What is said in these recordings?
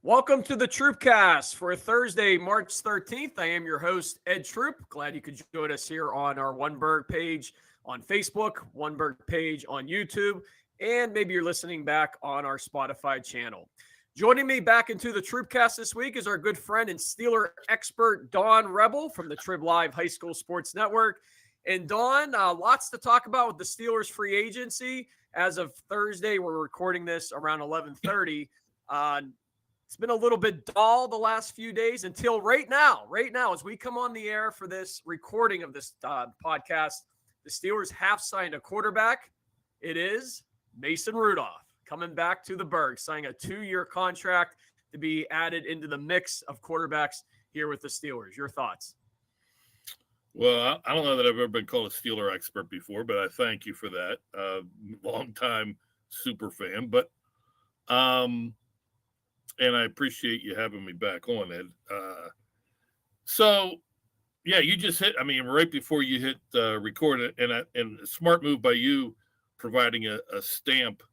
Welcome to the Troopcast for Thursday, March 13th. I am your host, Ed Troup. Glad you could join us here on our oneBURGH page on Facebook, oneBURGH page on YouTube, and maybe you're listening back on our Spotify channel. Joining me back into the Troopcast this week is our good friend and Steeler expert, Don Rebel from the TribLive High School Sports Network. And Don, lots to talk about with the Steelers free agency. As of Thursday, we're recording this around 11:30. It's been a little bit dull the last few days until right now, as we come on the air for this recording of this podcast, the Steelers have signed a quarterback. It is Mason Rudolph coming back to the Burgh, signing a 2-year contract to be added into the mix of quarterbacks here with the Steelers. Your thoughts? Well, I don't know that I've ever been called a Steeler expert before, but I thank you for that. Long-time super fan, but and I appreciate you having me back on, Ed. So, yeah, you just hit, right before you hit record it, and a smart move by you providing a stamp,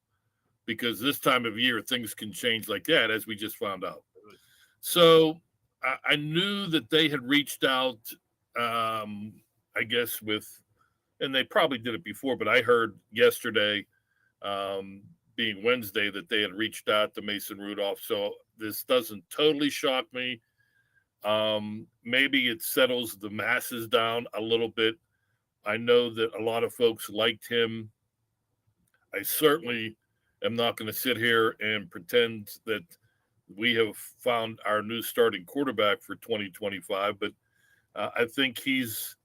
because this time of year things can change like that, as we just found out. So I knew that they had reached out, I guess and they probably did it before, but I heard yesterday, being Wednesday, that they had reached out to Mason Rudolph. So this doesn't totally shock me. Maybe it settles the masses down a little bit. I know that a lot of folks liked him. I certainly am not going to sit here and pretend that we have found our new starting quarterback for 2025, but I think he's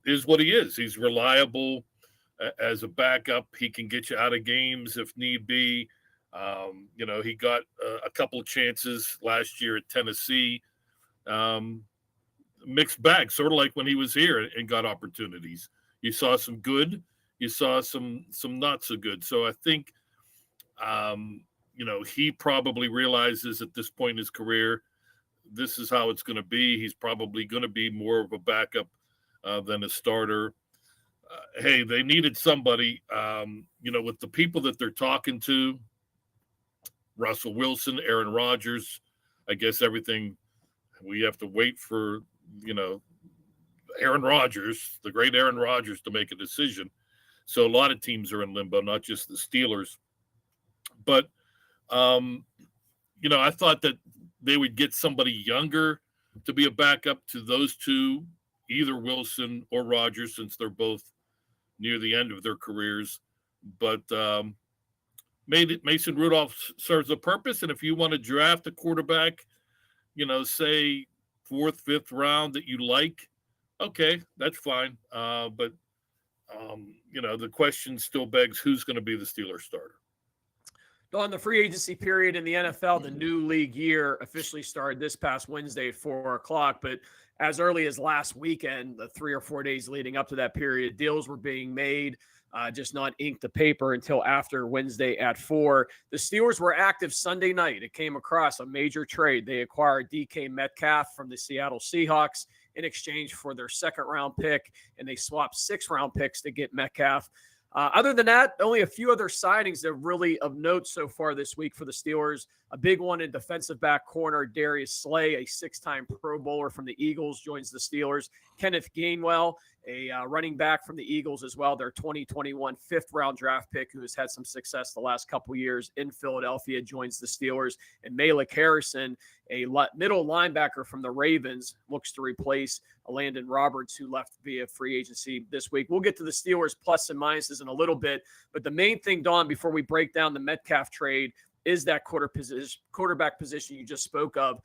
is what he is. He's reliable as a backup. He can get you out of games if need be. He got a couple of chances last year at Tennessee. Mixed bag, sort of like when he was here and got opportunities. You saw some good, you saw some not so good. So I think, he probably realizes at this point in his career, this is how it's going to be. He's probably going to be more of a backup than a starter. Hey, they needed somebody, with the people that they're talking to, Russell Wilson, Aaron Rodgers. I guess everything we have to wait for, Aaron Rodgers, the great Aaron Rodgers, to make a decision. So a lot of teams are in limbo, not just the Steelers. But, I thought that they would get somebody younger to be a backup to those two, either Wilson or Rodgers, since they're both near the end of their careers. But Mason Rudolph serves a purpose. And if you want to draft a quarterback, say 4th, 5th round that you like, okay, that's fine. But the question still begs, who's going to be the Steelers starter? On the free agency period in the NFL, the new league year officially started this past Wednesday at 4:00. But as early as last weekend, the 3 or 4 days leading up to that period, deals were being made, just not inked to paper until after Wednesday at 4. The Steelers were active Sunday night. It came across a major trade. They acquired DK Metcalf from the Seattle Seahawks in exchange for their 2nd-round pick, and they swapped 6th-round picks to get Metcalf. Other than that, only a few other signings that are really of note so far this week for the Steelers. A big one in defensive back corner, Darius Slay, a 6-time Pro Bowler from the Eagles, joins the Steelers. Kenneth Gainwell, a running back from the Eagles as well, their 2021 5th-round draft pick, who has had some success the last couple years in Philadelphia, joins the Steelers. And Malik Harrison, a middle linebacker from the Ravens, looks to replace Landon Roberts, who left via free agency this week. We'll get to the Steelers' plus and minuses in a little bit, but the main thing, Don, before we break down the Metcalf trade, is that quarterback position you just spoke of.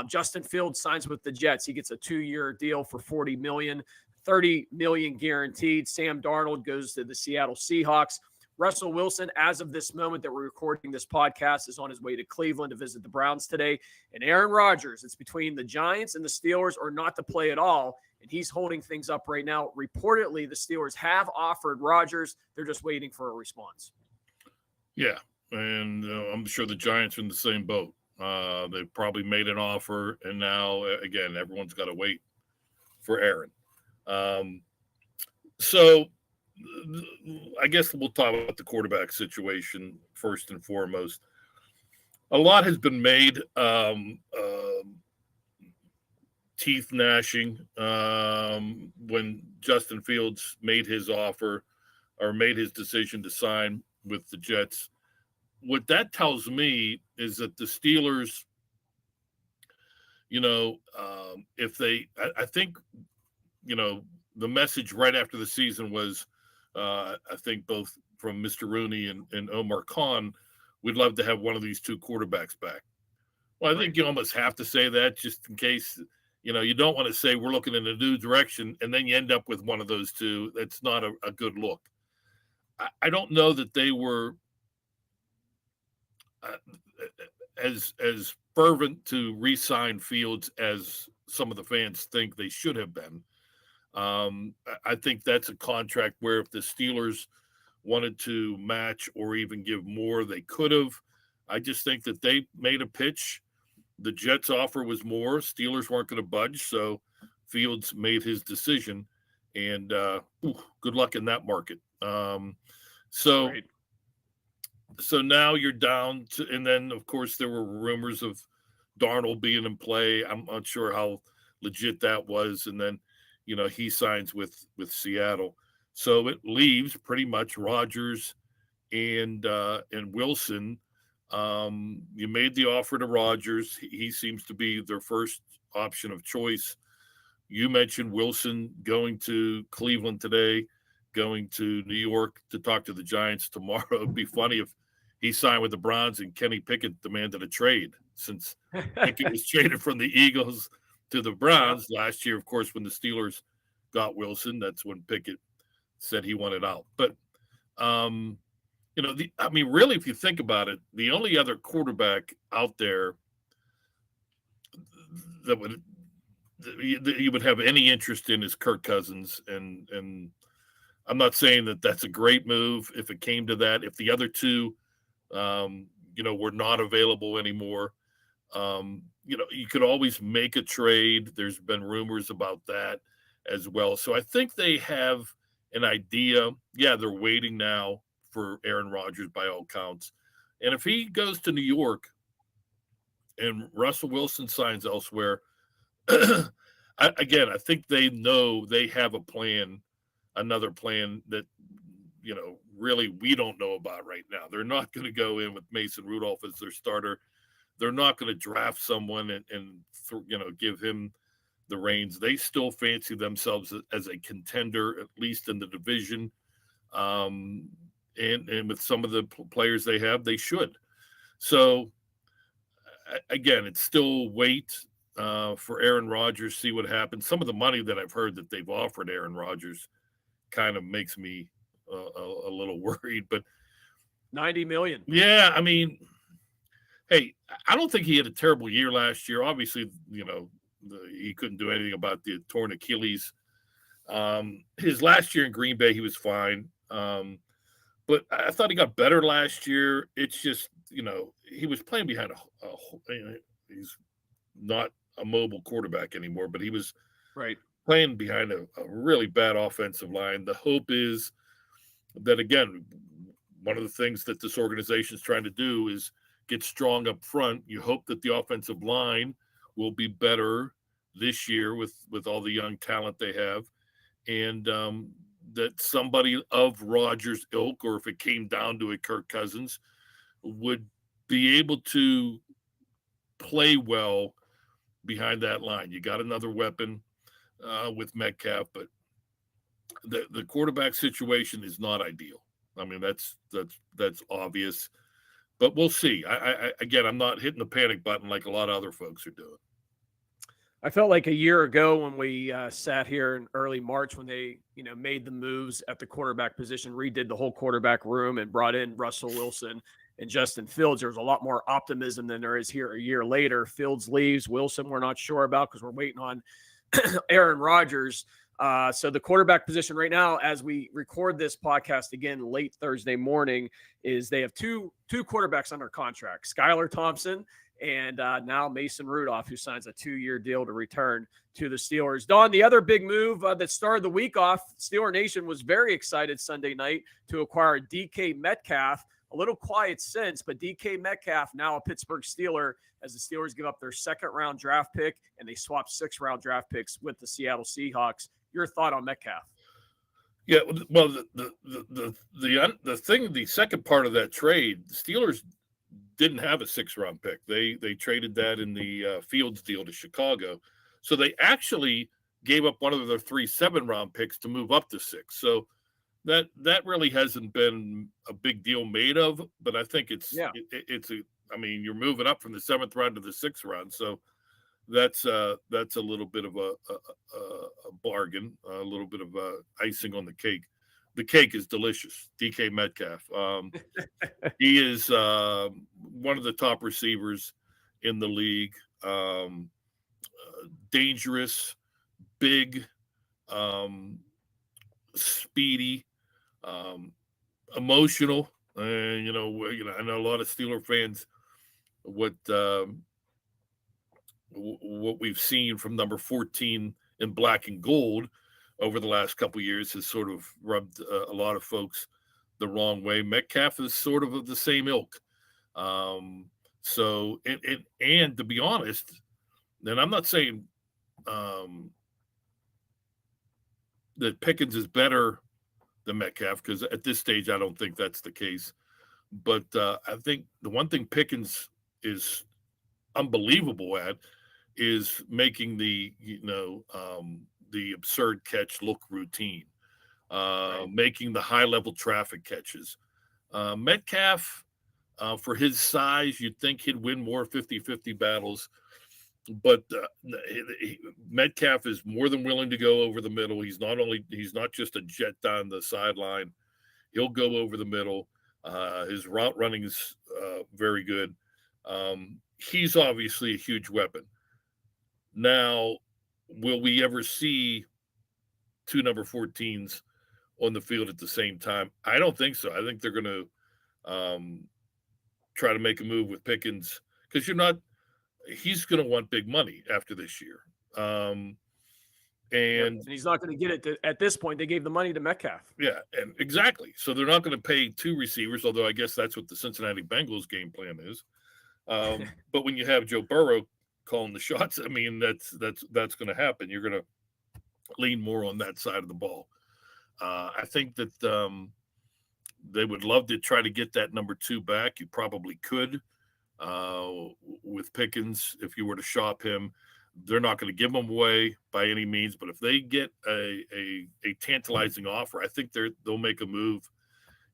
Justin Fields signs with the Jets. He gets a 2-year deal for $40 million, $30 million guaranteed. Sam Darnold goes to the Seattle Seahawks. Russell Wilson, as of this moment that we're recording this podcast, is on his way to Cleveland to visit the Browns today. And Aaron Rodgers, it's between the Giants and the Steelers or not to play at all, and he's holding things up right now. Reportedly, the Steelers have offered Rodgers. They're just waiting for a response. Yeah, and I'm sure the Giants are in the same boat. They've probably made an offer, and now, again, everyone's got to wait for Aaron. So I guess we'll talk about the quarterback situation first and foremost. A lot has been made. Teeth gnashing when Justin Fields made his offer or made his decision to sign with the Jets. What that tells me is that the Steelers, if I think, the message right after the season was, I think both from Mr. Rooney and Omar Khan, we'd love to have one of these two quarterbacks back. Well, I think you almost have to say that just in case, you don't want to say we're looking in a new direction and then you end up with one of those two. That's not a good look. I don't know that they were as fervent to re-sign Fields as some of the fans think they should have been. I think that's a contract where if the Steelers wanted to match or even give more, they could have. I just think that they made a pitch. The Jets' offer was more. Steelers weren't going to budge, so Fields made his decision. And good luck in that market. So now you're down to, and then of course there were rumors of Darnold being in play. I'm not sure how legit that was. And then, he signs with Seattle. So it leaves pretty much Rodgers and Wilson. You made the offer to Rodgers. He seems to be their first option of choice. You mentioned Wilson going to Cleveland today, going to New York to talk to the Giants tomorrow. It'd be funny if he signed with the Browns and Kenny Pickett demanded a trade, since Pickett was traded from the Eagles to the Browns last year. Of course, when the Steelers got Wilson, that's when Pickett said he wanted out. But, really, if you think about it, the only other quarterback out there that you would have any interest in is Kirk Cousins. And I'm not saying that that's a great move if it came to that. If the other two, were not available anymore, you could always make a trade. There's been rumors about that as well. So I think they have an idea. Yeah, they're waiting now for Aaron Rodgers by all counts. And if he goes to New York and Russell Wilson signs elsewhere, I think they know they have a plan, another plan that, really we don't know about right now. They're not going to go in with Mason Rudolph as their starter. They're not going to draft someone and give him the reins. They still fancy themselves as a contender, at least in the division. And with some of the players they have, they should. So, again, it's still wait for Aaron Rodgers, see what happens. Some of the money that I've heard that they've offered Aaron Rodgers kind of makes me a little worried. But $90 million. Yeah, I mean, hey, I don't think he had a terrible year last year. Obviously, he couldn't do anything about the torn Achilles. His last year in Green Bay, he was fine. But I thought he got better last year. It's just, he was playing behind he's not a mobile quarterback anymore, but he was playing behind a really bad offensive line. The hope is that, again, one of the things that this organization is trying to do is get strong up front. You hope that the offensive line will be better this year with all the young talent they have. And that somebody of Rodgers' ilk, or if it came down to it, Kirk Cousins, would be able to play well behind that line. You got another weapon with Metcalf, but the quarterback situation is not ideal. I mean, that's obvious, but we'll see. I'm not hitting the panic button like a lot of other folks are doing. I felt like a year ago when we sat here in early March when they, made the moves at the quarterback position, redid the whole quarterback room and brought in Russell Wilson and Justin Fields. There was a lot more optimism than there is here a year later. Fields leaves. Wilson, we're not sure about because we're waiting on Aaron Rodgers. So the quarterback position right now, as we record this podcast again late Thursday morning, is they have two quarterbacks under contract, Skylar Thompson and now Mason Rudolph, who signs a 2-year deal to return to the Steelers. Don, the other big move that started the week off, Steeler Nation was very excited Sunday night to acquire DK Metcalf a little quiet since, but DK Metcalf, now a Pittsburgh Steeler, as the Steelers give up their second-round draft pick, and they swap sixth-round draft picks with the Seattle Seahawks. Your thought on Metcalf? Yeah, well, the second part of that trade, the Steelers didn't have a sixth-round pick. They traded that in the Fields deal to Chicago. So they actually gave up one of their 3 7-round picks to move up to 6. So that really hasn't been a big deal made of, but I think I mean, you're moving up from the 7th round to the 6th round. So that's a little bit of a bargain, a little bit of icing on the cake. The cake is delicious. DK Metcalf. He is one of the top receivers in the league. Dangerous, big, speedy, emotional. And I know a lot of Steeler fans. What we've seen from number 14 in black and gold over the last couple of years has sort of rubbed a lot of folks the wrong way. Metcalf is sort of the same ilk. So and to be honest, and I'm not saying that Pickens is better than Metcalf, because at this stage I don't think that's the case. But I think the one thing Pickens is unbelievable at is making the absurd catch look routine, making the high level traffic catches. Metcalf, for his size, you'd think he'd win more 50-50 battles, but Metcalf is more than willing to go over the middle. He's not just a jet down the sideline. He'll go over the middle. His route running is very good. He's obviously a huge weapon. Now, will we ever see 2 number 14s on the field at the same time? I don't think so. I think they're going to try to make a move with Pickens, because he's going to want big money after this year. And he's not going to get it at this point. They gave the money to Metcalf. Yeah, and exactly. So they're not going to pay 2 receivers, although I guess that's what the Cincinnati Bengals game plan is. But when you have Joe Burrow calling the shots, I mean, that's going to happen. You're going to lean more on that side of the ball. I think that they would love to try to get that number 2 back. You probably could with Pickens if you were to shop him. They're not going to give him away by any means, but if they get a tantalizing offer, I think they'll make a move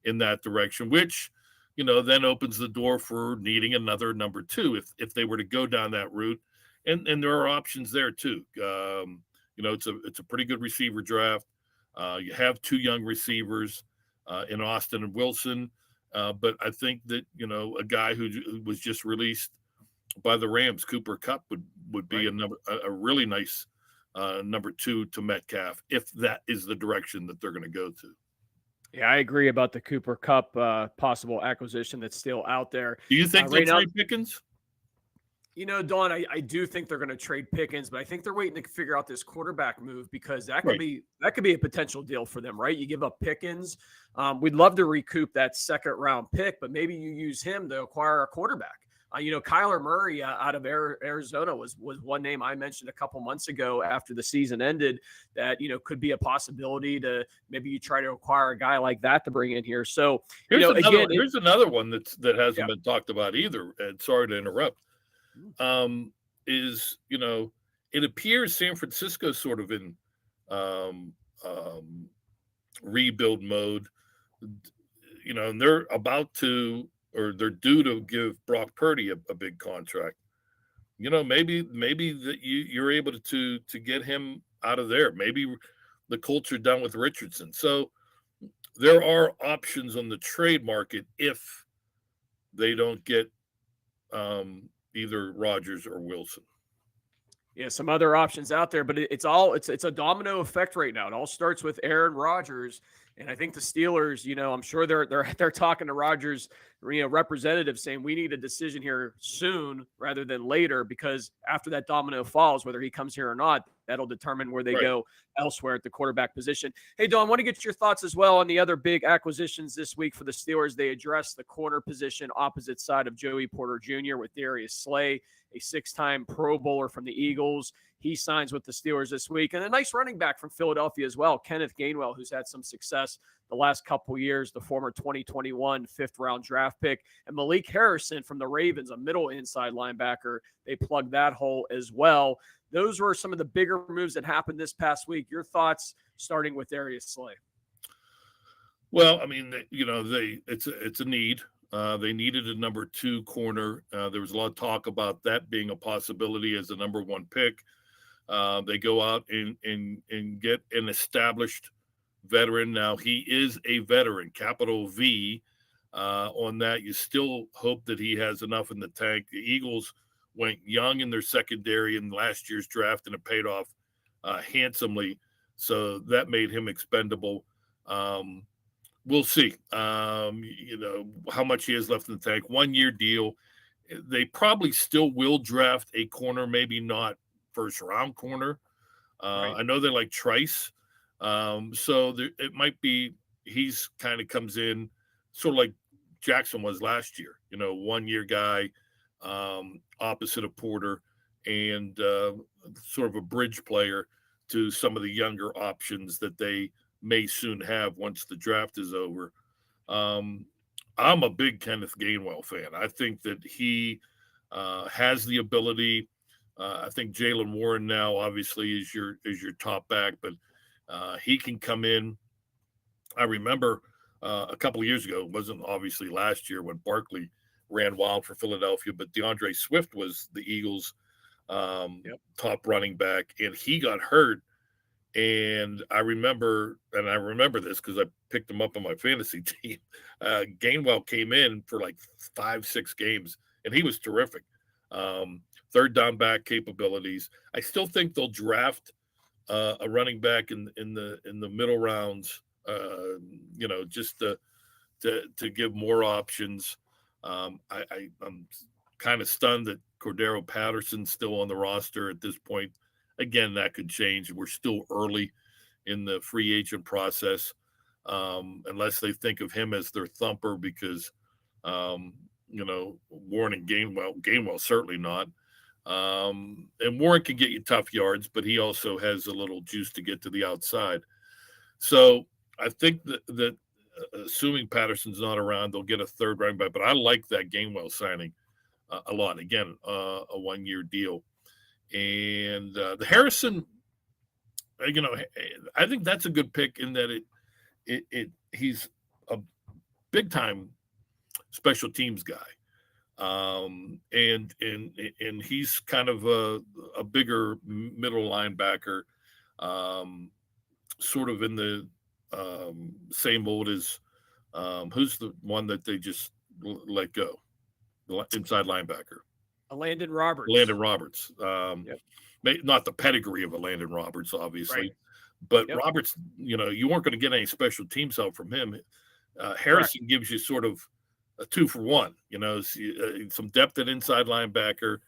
in that direction, which then opens the door for needing another number 2 if they were to go down that route. And there are options there too. It's a pretty good receiver draft. You have 2 young receivers in Austin and Wilson, but I think that a guy who was just released by the Rams, Cooper Kupp, would be a really nice number 2 to Metcalf, if that is the direction that they're going to go to. Yeah, I agree about the Cooper Kupp possible acquisition that's still out there. Do you think they'll trade Pickens? Don, I do think they're going to trade Pickens, but I think they're waiting to figure out this quarterback move, because that could be a potential deal for them, right? You give up Pickens. We'd love to recoup that 2nd round pick, but maybe you use him to acquire a quarterback. Kyler Murray out of Arizona was one name I mentioned a couple months ago after the season ended that, could be a possibility to maybe you try to acquire a guy like that to bring in here. So, here's another one that hasn't been talked about either. And sorry to interrupt. It appears San Francisco's sort of in rebuild mode, and they're they're due to give Brock Purdy a big contract. Maybe that you're able to get him out of there. Maybe the Colts are done with Richardson. So there are options on the trade market if they don't get either Rodgers or Wilson. Yeah, some other options out there, but it's a domino effect right now. It all starts with Aaron Rodgers, and I think the Steelers, I'm sure they're talking to Rodgers, representatives saying we need a decision here soon rather than later, because after that domino falls, whether he comes here or not, That'll determine where they Right. go elsewhere at the quarterback position. Hey, Don, I want to get your thoughts as well on the other big acquisitions this week for the Steelers. They addressed the corner position opposite side of Joey Porter Jr. with Darius Slay, a 6-time Pro Bowler from the Eagles. He signs with the Steelers this week. And a nice running back from Philadelphia as well, Kenneth Gainwell, who's had some success the last couple years, the former 2021 fifth-round draft pick. And Malik Harrison from the Ravens, a middle inside linebacker. They plugged that hole as well. Those were some of the bigger moves that happened this past week. Your thoughts, starting with Darius Slay? Well, I mean, it's a need. They needed a number 2 corner. There was a lot of talk about that being a possibility as a number 1 pick. They go out and get an established veteran. Now, he is a veteran, capital V on that. You still hope that he has enough in the tank. The Eagles went young in their secondary in last year's draft, and it paid off handsomely. So that made him expendable. We'll see, how much he has left in the tank. 1-year deal. They probably still will draft a corner, maybe not first-round corner. Right. I know they like Trice. It might be he's kind of comes in sort of like Jackson was last year, 1-year guy, opposite of Porter, and sort of a bridge player to some of the younger options that they may soon have once the draft is over. I'm a big Kenneth Gainwell fan. I think that he has the ability. I think Jaylen Warren now obviously is your top back, but he can come in. I remember a couple of years ago, it wasn't obviously last year when Barkley ran wild for Philadelphia, but DeAndre Swift was the Eagles' top running back, and he got hurt. And I remember this because I picked him up on my fantasy team. Gainwell came in for like 5-6 games, and he was terrific. Third down back capabilities. I still think they'll draft a running back in the middle rounds, just to give more options. I'm kind of stunned that Cordero Patterson's still on the roster at this point. Again, that could change. We're still early in the free agent process, unless they think of him as their thumper because, Warren and Gainwell certainly not. And Warren can get you tough yards, but he also has a little juice to get to the outside. So I think that assuming Patterson's not around, they'll get a third running back. But I like that Gainwell signing a lot. Again, a 1-year deal. And the Harrison, I think that's a good pick in that he's a big time special teams guy, and he's kind of a bigger middle linebacker, sort of in the same mold as who's the one that they just let go, the inside linebacker. Landon Roberts. Not the pedigree of a Landon Roberts, obviously, right. But Roberts, you weren't going to get any special teams help from him. Harrison gives you sort of a 2-for-1, some depth at inside linebacker,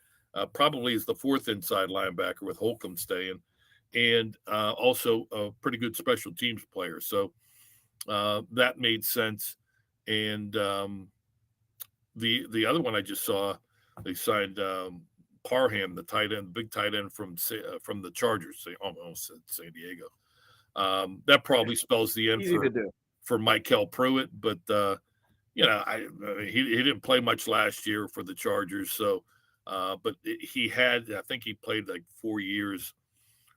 probably is the 4th inside linebacker with Holcomb staying, and also a pretty good special teams player. So that made sense. And the other one I just saw, they signed Parham, the tight end, big tight end from the Chargers. Almost said San Diego. That probably spells the end for Michael Pruitt, but he didn't play much last year for the Chargers. So, but I think he played like 4 years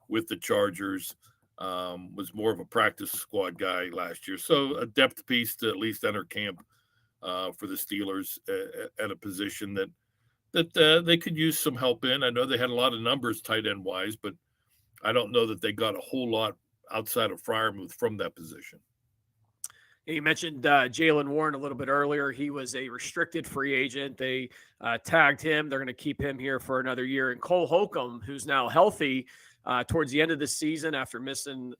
with the Chargers. Was more of a practice squad guy last year. So a depth piece to at least enter camp for the Steelers at a position that they could use some help in. I know they had a lot of numbers tight end wise, but I don't know that they got a whole lot outside of Freiermuth from that position. You mentioned Jaylen Warren a little bit earlier. He was a restricted free agent. They tagged him. They're going to keep him here for another year. And Cole Holcomb, who's now healthy towards the end of the season after missing,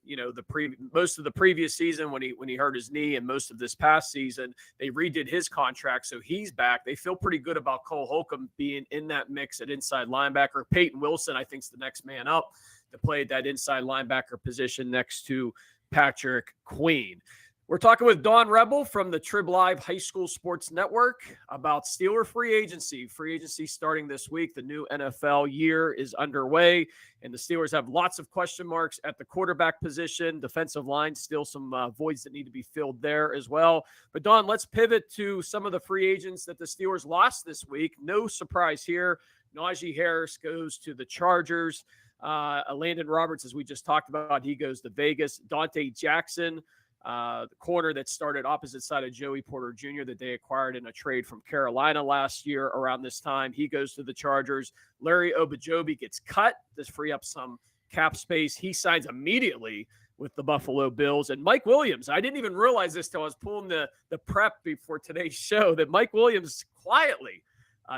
most of the previous season when he hurt his knee and most of this past season, they redid his contract. So he's back. They feel pretty good about Cole Holcomb being in that mix at inside linebacker. Peyton Wilson, I think, is the next man up to play at that inside linebacker position next to Patrick Queen. We're talking with Dawn Rebel from the TribLive High School Sports Network about Steeler free agency. Free agency starting this week. The new NFL year is underway, and the Steelers have lots of question marks at the quarterback position. Defensive line, still some voids that need to be filled there as well. But Dawn, let's pivot to some of the free agents that the Steelers lost this week. No surprise here. Najee Harris goes to the Chargers. Landon Roberts, as we just talked about, he goes to Vegas. Dante Jackson, the corner that started opposite side of Joey Porter Jr. that they acquired in a trade from Carolina last year around this time. He goes to the Chargers. Larry Obajobi gets cut to free up some cap space. He signs immediately with the Buffalo Bills. And Mike Williams, I didn't even realize this till I was pulling the prep before today's show, that Mike Williams quietly,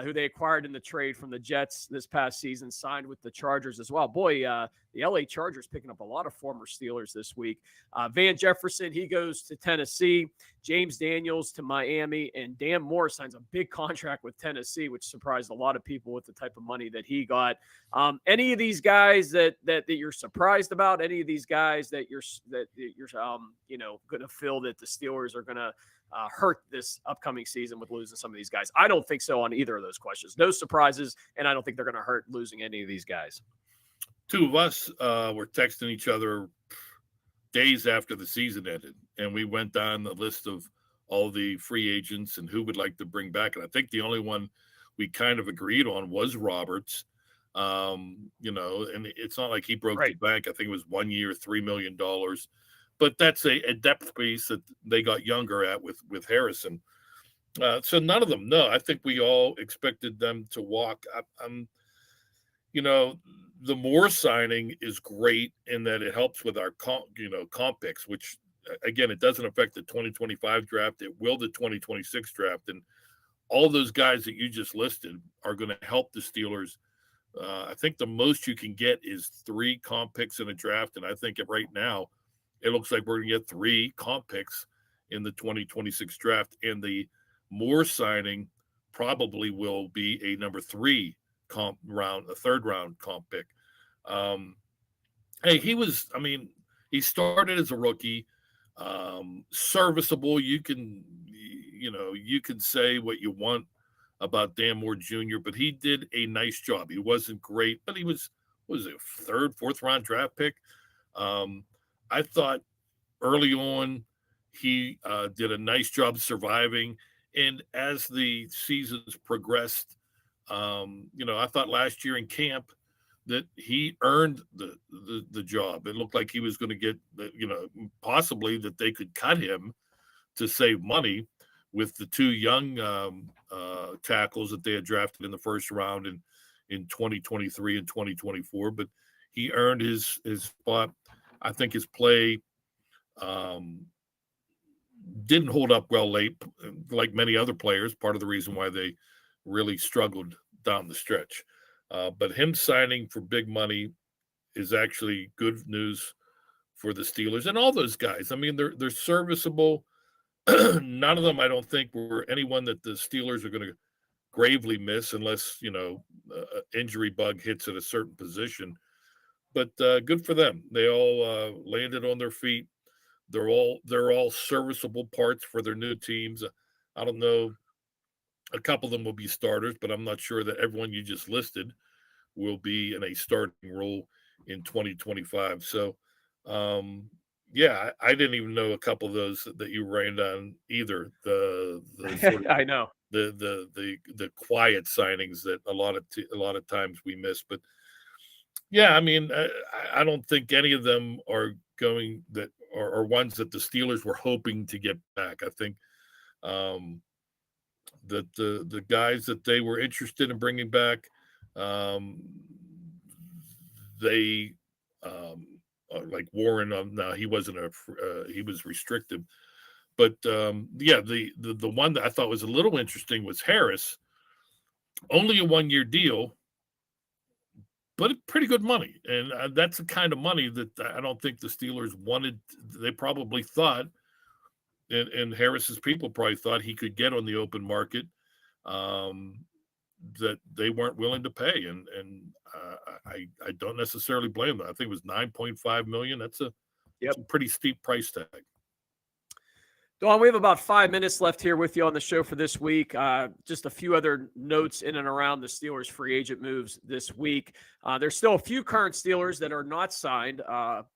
who they acquired in the trade from the Jets this past season, signed with the Chargers as well. Boy, the LA Chargers picking up a lot of former Steelers this week. Van Jefferson, he goes to Tennessee. James Daniels to Miami. And Dan Moore signs a big contract with Tennessee, which surprised a lot of people with the type of money that he got. Any of these guys that you're surprised about? Any of these guys that you're going to feel that the Steelers are going to hurt this upcoming season with losing some of these guys? I don't think so on either of those questions. No surprises, and I don't think they're going to hurt losing any of these guys. Two of us were texting each other days after the season ended, and we went down the list of all the free agents and who would like to bring back. And I think the only one we kind of agreed on was Roberts. And it's not like he broke the bank. I think it was 1 year, $3 million. But that's a depth piece that they got younger at with Harrison. So none of them. No, I think we all expected them to walk. The Moore signing is great in that it helps with our comp picks, which, again, it doesn't affect the 2025 draft. It will the 2026 draft. And all those guys that you just listed are going to help the Steelers. I think the most you can get is 3 comp picks in a draft. And I think right now, it looks like we're going to get 3 comp picks in the 2026 draft. And the Moore signing probably will be a number 3 comp round, a 3rd round comp pick. He started as a rookie, serviceable. You can say what you want about Dan Moore Jr., but he did a nice job. He wasn't great, but he was a 3rd, 4th round draft pick. I thought early on he did a nice job surviving. And as the seasons progressed, I thought last year in camp that he earned the job. It looked like he was going to get, possibly that they could cut him to save money with the 2 young tackles that they had drafted in the 1st round in 2023 and 2024. But he earned his spot. I think his play didn't hold up well late, like many other players, part of the reason why they really struggled down the stretch. But him signing for big money is actually good news for the Steelers and all those guys. I mean, they're serviceable. None of them, I don't think, were anyone that the Steelers are going to gravely miss unless, injury bug hits at a certain position. But good for them. They all landed on their feet. They're all serviceable parts for their new teams. I don't know. A couple of them will be starters, but I'm not sure that everyone you just listed will be in a starting role in 2025. So, I didn't even know a couple of those that you ran down either. The I know the quiet signings that a lot of times we miss. But yeah, I mean, I don't think any of them are going that are ones that the Steelers were hoping to get back. I think that the guys that they were interested in bringing back, they like Warren. No, he wasn't he was restricted. But the one that I thought was a little interesting was Harris. Only a 1-year deal, but pretty good money. And that's the kind of money that I don't think the Steelers wanted. They probably thought, and Harris's people probably thought he could get on the open market. that they weren't willing to pay, and I don't necessarily blame them. I think it was $9.5 million. That's a pretty steep price tag. Dawn, we have about 5 minutes left here with you on the show for this week. Just a few other notes in and around the Steelers free agent moves this week. There's still a few current Steelers that are not signed.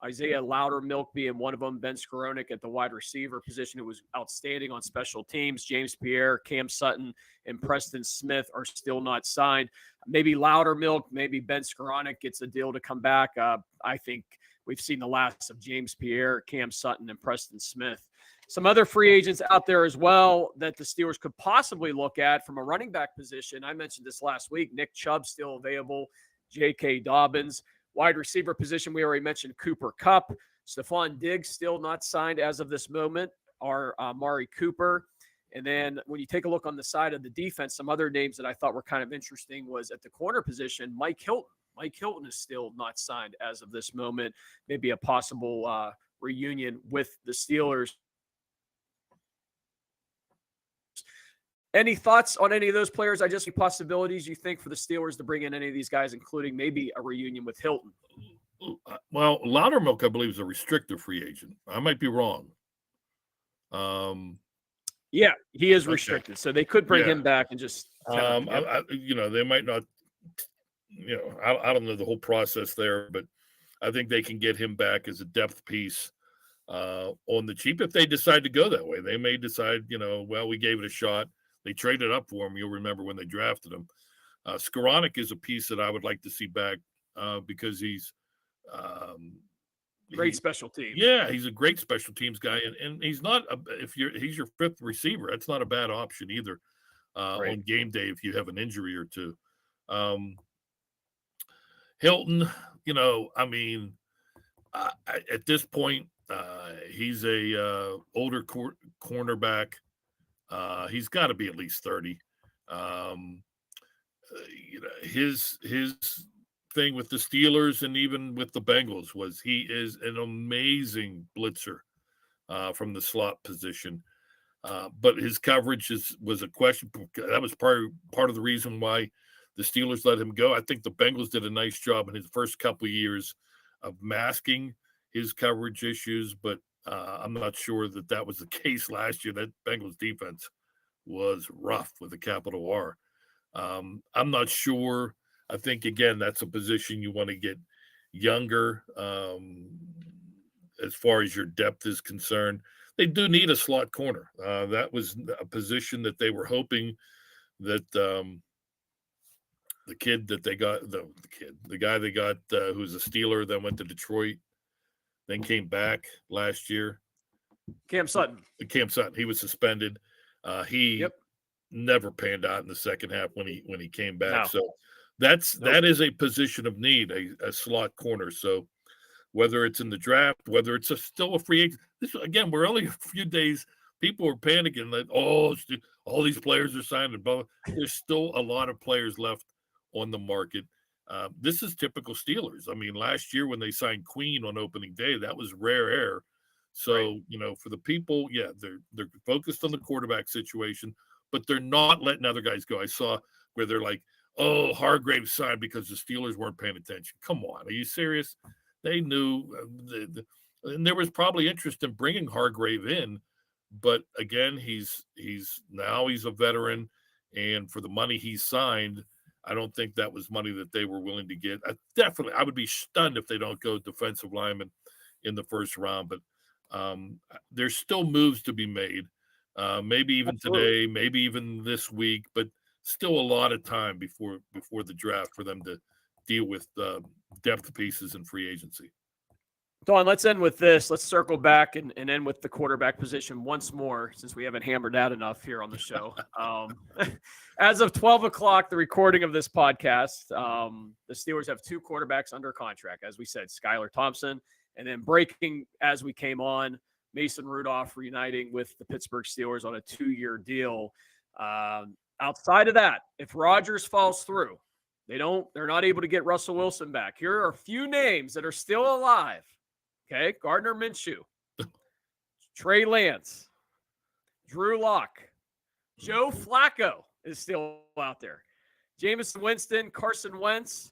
Isaiah Loudermilk being one of them. Ben Skowronek at the wide receiver position, who was outstanding on special teams. James Pierre, Cam Sutton, and Preston Smith are still not signed. Maybe Loudermilk, maybe Ben Skowronek gets a deal to come back. I think we've seen the last of James Pierre, Cam Sutton, and Preston Smith. Some other free agents out there as well that the Steelers could possibly look at from a running back position. I mentioned this last week. Nick Chubb still available. J.K. Dobbins. Wide receiver position, we already mentioned Cooper Kupp. Stephon Diggs still not signed as of this moment. Or Amari Cooper. And then when you take a look on the side of the defense, some other names that I thought were kind of interesting was at the corner position, Mike Hilton. Mike Hilton is still not signed as of this moment. Maybe a possible reunion with the Steelers. Any thoughts on any of those players? I just see possibilities you think for the Steelers to bring in any of these guys, including maybe a reunion with Hilton. Well, Loudermilk, I believe, is a restricted free agent. I might be wrong. Yeah, he is restricted, so they could bring him back and just. They might not. I don't know the whole process there, but I think they can get him back as a depth piece on the cheap if they decide to go that way. They may decide, well, we gave it a shot. They traded up for him. You'll remember when they drafted him. Skowronek is a piece that I would like to see back because he's great special team. Yeah, he's a great special teams guy, and he's not. He's your fifth receiver, that's not a bad option either on game day if you have an injury or two. Hilton, at this point, he's a older cornerback. He's got to be at least 30. His thing with the Steelers and even with the Bengals was he is an amazing blitzer from the slot position. But his coverage was a question. That was part of the reason why the Steelers let him go. I think the Bengals did a nice job in his first couple of years of masking his coverage issues, but I'm not sure that was the case last year. That Bengals defense was rough with a capital R. I'm not sure. I think, again, that's a position you want to get younger as far as your depth is concerned. They do need a slot corner. That was a position that they were hoping that the kid that they got, the guy they got who's a Steeler that went to Detroit, then came back last year. Cam Sutton. He was suspended. He never panned out in the second half when he came back. No. So that is a position of need, a slot corner. So whether it's in the draft, whether it's still a free agent, again, we're only a few days. People are panicking that all these players are signed, and there's still a lot of players left on the market. This is typical Steelers. I mean, last year when they signed Queen on opening day, that was rare air. So, for the people, they're focused on the quarterback situation, but they're not letting other guys go. I saw where they're like, oh, Hargrave signed because the Steelers weren't paying attention. Come on. Are you serious? They knew and there was probably interest in bringing Hargrave in, but again, he's a veteran, and for the money he signed, I don't think that was money that they were willing to get. I would be stunned if they don't go defensive lineman in the first round, but there's still moves to be made. Maybe even today, maybe even this week, but still a lot of time before the draft for them to deal with depth pieces in free agency. Dawn, let's end with this. Let's circle back and end with the quarterback position once more, since we haven't hammered that enough here on the show. As of 12 o'clock, the recording of this podcast, the Steelers have 2 quarterbacks under contract. As we said, Skylar Thompson, and then breaking as we came on, Mason Rudolph reuniting with the Pittsburgh Steelers on a 2-year deal. Outside of that, if Rodgers falls through, they're not able to get Russell Wilson back. Here are a few names that are still alive. Okay, Gardner Minshew, Trey Lance, Drew Lock, Joe Flacco is still out there. Jameis Winston, Carson Wentz,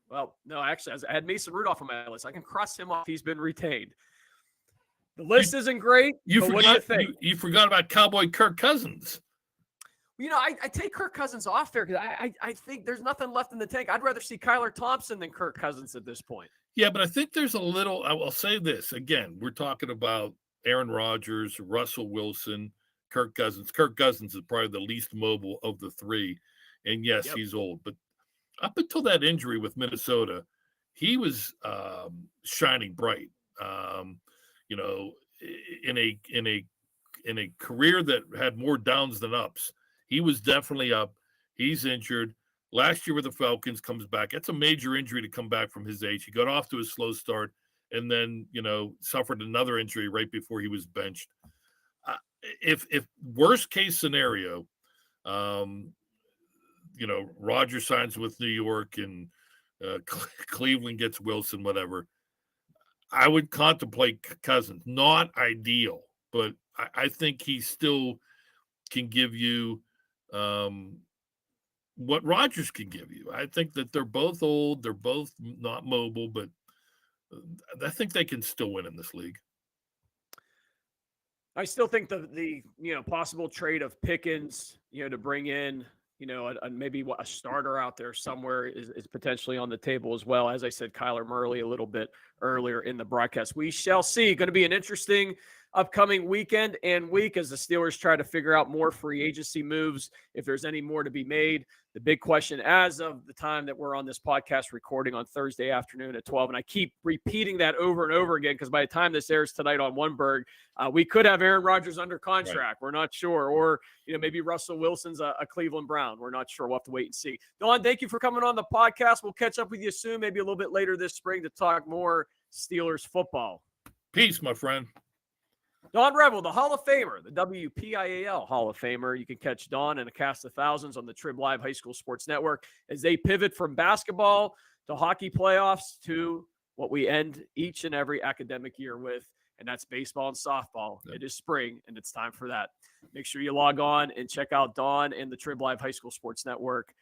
well, no, actually, I had Mason Rudolph on my list. I can cross him off. He's been retained. The list isn't great, but what do you think? You forgot about Cowboy Kirk Cousins. I take Kirk Cousins off there because I think there's nothing left in the tank. I'd rather see Kyler Thompson than Kirk Cousins at this point. Yeah, but I think there's a little, I will say this. Again, we're talking about Aaron Rodgers, Russell Wilson, Kirk Cousins. Kirk Cousins is probably the least mobile of the three. And yes, he's old. But up until that injury with Minnesota, he was shining bright. In a career that had more downs than ups, he was definitely up. He's injured. Last year with the Falcons, comes back. That's a major injury to come back from his age. He got off to a slow start and then, suffered another injury right before he was benched. If worst case scenario, Rodgers signs with New York and Cleveland gets Wilson, whatever, I would contemplate Cousins. Not ideal, but I think he still can give you what Rodgers can give you. I think that they're both old. They're both not mobile, but I think they can still win in this league. I still think the possible trade of Pickens, to bring in, maybe a starter out there somewhere is potentially on the table as well. As I said, Kyler Murray a little bit earlier in the broadcast. We shall see. Going to be an interesting upcoming weekend and week as the Steelers try to figure out more free agency moves, if there's any more to be made. The big question as of the time that we're on this podcast recording on Thursday afternoon at 12, and I keep repeating that over and over again because by the time this airs tonight on oneBURGH, we could have Aaron Rodgers under contract. Right. We're not sure. Or, maybe Russell Wilson's a Cleveland Brown. We're not sure. We'll have to wait and see. Don, thank you for coming on the podcast. We'll catch up with you soon, maybe a little bit later this spring to talk more Steelers football. Peace, my friend. Don Rebel, the Hall of Famer, the WPIAL Hall of Famer. You can catch Don and a cast of thousands on the TribLive High School Sports Network as they pivot from basketball to hockey playoffs to what we end each and every academic year with, and that's baseball and softball. Yep. It is spring, and it's time for that. Make sure you log on and check out Don and the TribLive High School Sports Network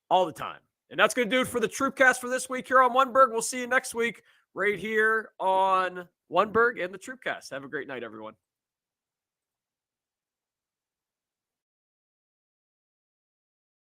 all the time. And that's going to do it for the Troopcast for this week here on oneBURGH. We'll see you next week right here on oneBURGH and the Troopcast. Have a great night, everyone.